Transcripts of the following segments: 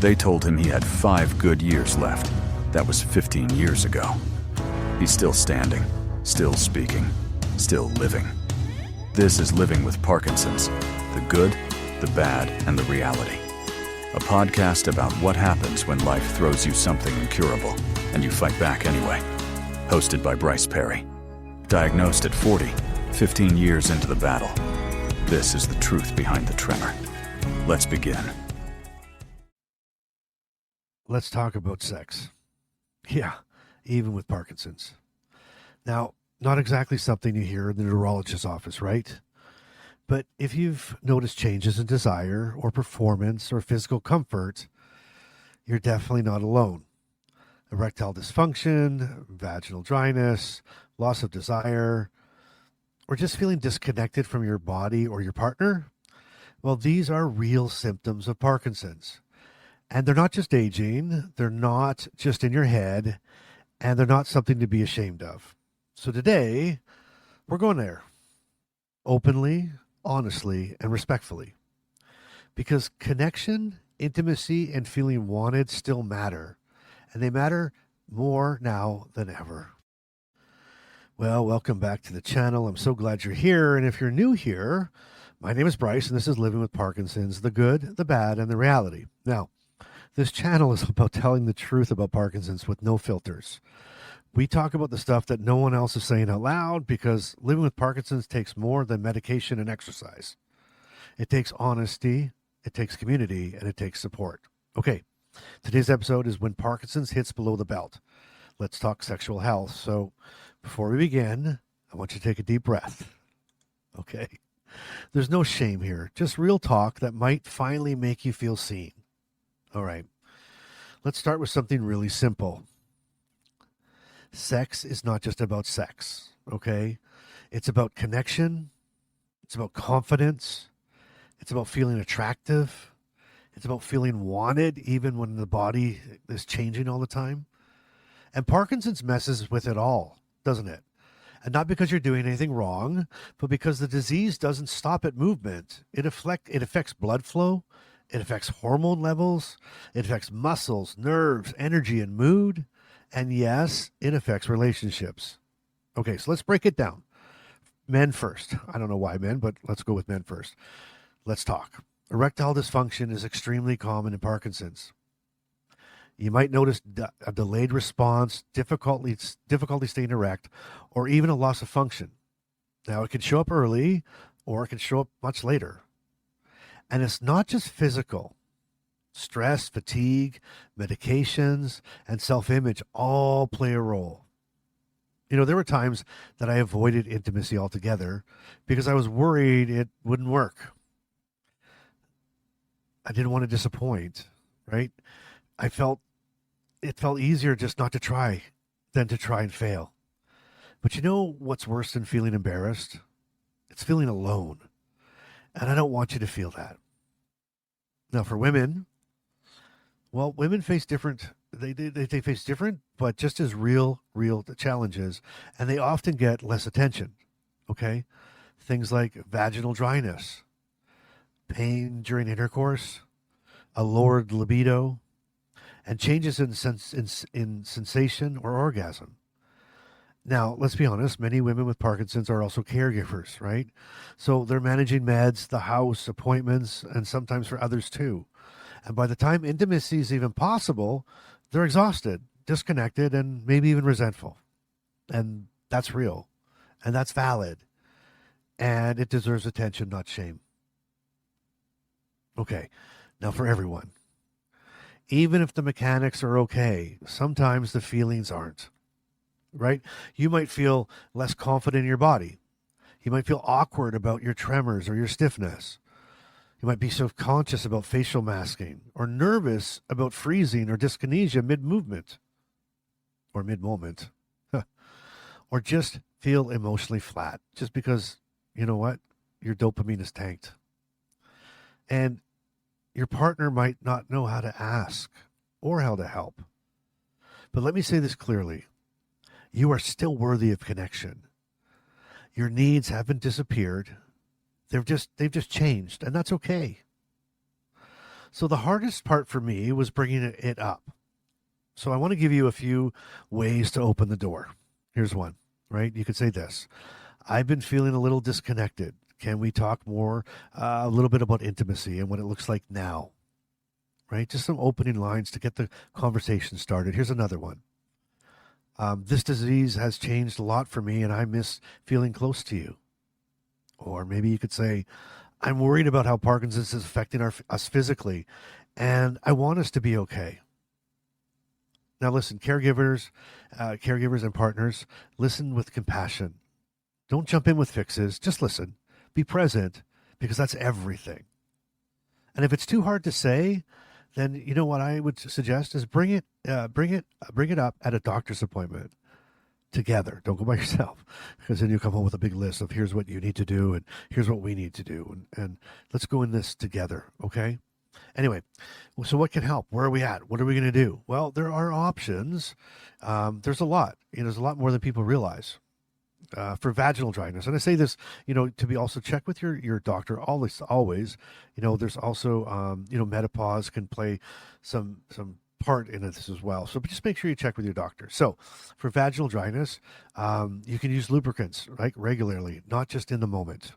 They told him he had 5 good years left. That was 15 years ago. He's still standing, still speaking, still living. This is Living with Parkinsons, the good, the bad, and the reality. A podcast about what happens when life throws you something incurable, and you fight back anyway. Hosted by Bryce Perry. Diagnosed at 40, 15 years into the battle. This is the truth behind the tremor. Let's begin. Let's talk about sex. Yeah, even with Parkinson's. Now, not exactly something you hear in the neurologist's office, right? But if you've noticed changes in desire or performance or physical comfort, you're definitely not alone. Erectile dysfunction, vaginal dryness, loss of desire, or just feeling disconnected from your body or your partner, well, these are real symptoms of Parkinson's. And they're not just aging, they're not just in your head, and they're not something to be ashamed of. So today, we're going there. Openly, honestly, and respectfully. Because connection, intimacy, and feeling wanted still matter. And they matter more now than ever. Well, welcome back to the channel. I'm so glad you're here. And if you're new here, my name is Bryce, and this is Living with Parkinson's, the good, the bad, and the reality. Now, this channel is about telling the truth about Parkinson's with no filters. We talk about the stuff that no one else is saying out loud because living with Parkinson's takes more than medication and exercise. It takes honesty, it takes community, and it takes support. Okay, today's episode is when Parkinson's hits below the belt. Let's talk sexual health. So before we begin, I want you to take a deep breath. Okay, there's no shame here, just real talk that might finally make you feel seen. All right, let's start with something really simple. Sex is not just about sex, okay? It's about connection. It's about confidence. It's about feeling attractive. It's about feeling wanted even when the body is changing all the time. And Parkinson's messes with it all, doesn't it? And not because you're doing anything wrong, but because the disease doesn't stop at movement. It affects blood flow. It affects hormone levels. It affects muscles, nerves, energy, and mood. And yes, it affects relationships. Okay, so let's break it down. Men first. I don't know why men, but let's go with men first. Let's talk. Erectile dysfunction is extremely common in Parkinson's. You might notice a delayed response, difficulty staying erect, or even a loss of function. Now, it can show up early, or it can show up much later. And it's not just physical. Stress, fatigue, medications, and self-image all play a role. You know, there were times that I avoided intimacy altogether because I was worried it wouldn't work. I didn't want to disappoint, right? It felt easier just not to try than to try and fail. But you know what's worse than feeling embarrassed? It's feeling alone. And I don't want you to feel that. Now, for women, well, women face different, they face different, but just as real challenges. And they often get less attention, okay? Things like vaginal dryness, pain during intercourse, a lowered libido, and changes in sensation or orgasm. Now, let's be honest, many women with Parkinson's are also caregivers, right? So they're managing meds, the house, appointments, and sometimes for others too. And by the time intimacy is even possible, they're exhausted, disconnected, and maybe even resentful. And that's real. And that's valid. And it deserves attention, not shame. Okay, now for everyone. Even if the mechanics are okay, sometimes the feelings aren't. Right? You might feel less confident in your body. You might feel awkward about your tremors or your stiffness. You might be self-conscious about facial masking or nervous about freezing or dyskinesia mid-movement or mid-moment. Or just feel emotionally flat just because, you know what, your dopamine is tanked. And your partner might not know how to ask or how to help. But let me say this clearly. You are still worthy of connection. Your needs haven't disappeared. They've just changed, and that's okay. So the hardest part for me was bringing it up. So I want to give you a few ways to open the door. Here's one, right? You could say this: I've been feeling a little disconnected. Can we talk more, a little bit about intimacy and what it looks like now? Right? Just some opening lines to get the conversation started. Here's another one. This disease has changed a lot for me, and I miss feeling close to you. Or maybe you could say, I'm worried about how Parkinson's is affecting us physically, and I want us to be okay. Now, listen, caregivers and partners, listen with compassion. Don't jump in with fixes. Just listen. Be present, because that's everything. And if it's too hard to say, then you know what I would suggest is bring it up at a doctor's appointment together. Don't go by yourself, because then you come home with a big list of here's what you need to do and here's what we need to do, and let's go in this together. Okay. Anyway, so what can help? Where are we at? What are we going to do? Well, there are options. There's a lot. There's a lot more than people realize. For vaginal dryness, and I say this, to be also check with your doctor always. There's also, menopause can play some part in this as well. So just make sure you check with your doctor. So for vaginal dryness, you can use lubricants, right, regularly, not just in the moment.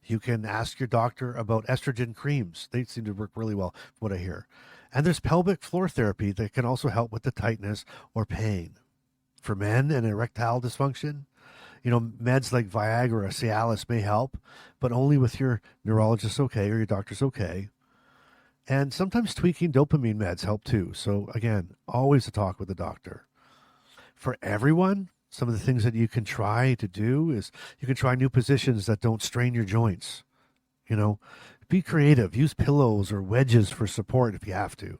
You can ask your doctor about estrogen creams. They seem to work really well, from what I hear. And there's pelvic floor therapy that can also help with the tightness or pain. For men and erectile dysfunction, meds like Viagra, Cialis may help, but only with your neurologist okay or your doctor's okay. And sometimes tweaking dopamine meds help too. So again, always a talk with the doctor. For everyone, some of the things that you can try to do is you can try new positions that don't strain your joints. Be creative. Use pillows or wedges for support if you have to.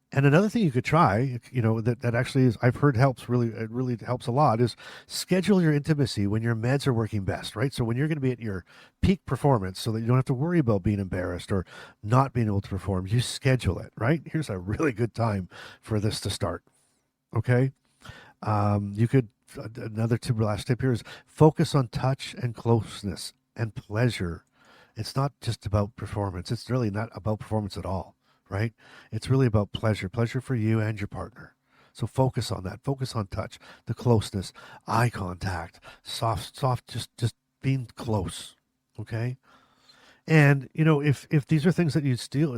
And another thing you could try, that actually is, I've heard helps really, it really helps a lot, is schedule your intimacy when your meds are working best, right? So when you're going to be at your peak performance, so that you don't have to worry about being embarrassed or not being able to perform, you schedule it, right? Here's a really good time for this to start. Okay. You could, another last tip here is focus on touch and closeness and pleasure. It's not just about performance. It's really not about performance at all. Right? It's really about pleasure for you and your partner. So focus on that. Focus on touch, the closeness, eye contact, soft, just being close. Okay. And, if these are things that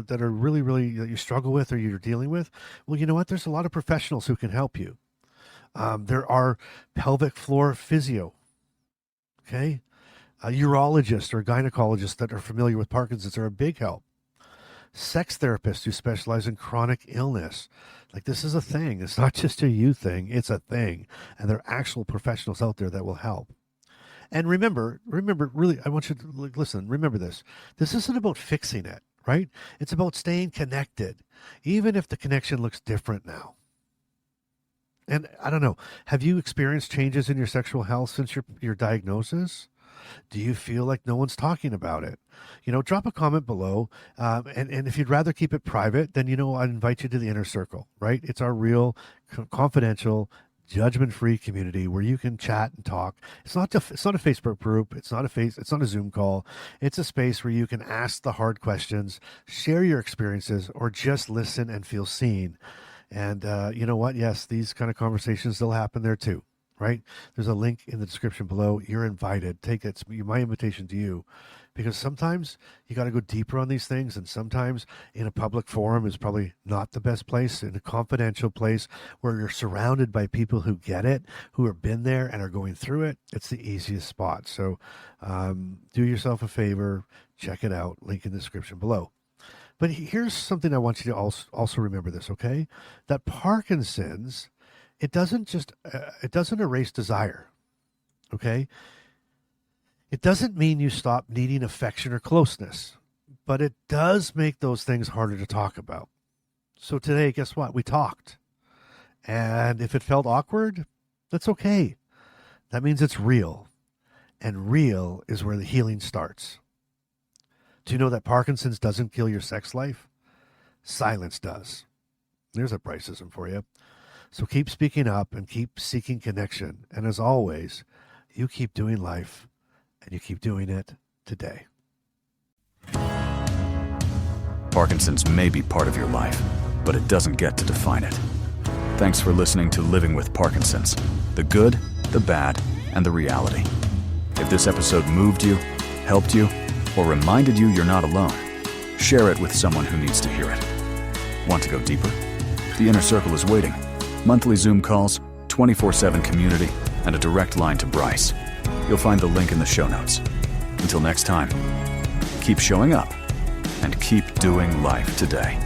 that are really, really, that you struggle with or you're dealing with, well, you know what? There's a lot of professionals who can help you. There are pelvic floor physio. Okay. A urologist or gynecologist that are familiar with Parkinson's are a big help. Sex therapists who specialize in chronic illness. Like, this is a thing. It's not just a you thing. It's a thing. And there are actual professionals out there that will help. And remember, really, I want you to listen, remember this. This isn't about fixing it, right? It's about staying connected, even if the connection looks different now. And I don't know, have you experienced changes in your sexual health since your diagnosis? Do you feel like no one's talking about it? Drop a comment below. And if you'd rather keep it private, then, I'd invite you to the inner circle, right? It's our real, confidential, judgment-free community where you can chat and talk. It's not a Facebook group. It's not a Zoom call. It's a space where you can ask the hard questions, share your experiences, or just listen and feel seen. And you know what? Yes, these kind of conversations, they'll happen there too. Right? There's a link in the description below. You're invited. Take it. It's my invitation to you, because sometimes you got to go deeper on these things. And sometimes in a public forum is probably not the best place. In a confidential place where you're surrounded by people who get it, who have been there and are going through it, it's the easiest spot. So do yourself a favor. Check it out. Link in the description below. But here's something I want you to also remember this, okay? That Parkinson's, it doesn't erase desire, okay? It doesn't mean you stop needing affection or closeness, but it does make those things harder to talk about. So today, guess what? We talked. And if it felt awkward, that's okay. That means it's real. And real is where the healing starts. Do you know that Parkinson's doesn't kill your sex life? Silence does. There's a Bryceism for you. So keep speaking up and keep seeking connection. And as always, you keep doing life, and you keep doing it today. Parkinson's may be part of your life, but it doesn't get to define it. Thanks for listening to Living with Parkinsons, the good, the bad, and the reality. If this episode moved you, helped you, or reminded you you're not alone, share it with someone who needs to hear it. Want to go deeper? The Inner Circle is waiting. Monthly Zoom calls, 24/7 community, and a direct line to Bryce. You'll find the link in the show notes. Until next time, keep showing up and keep doing life today.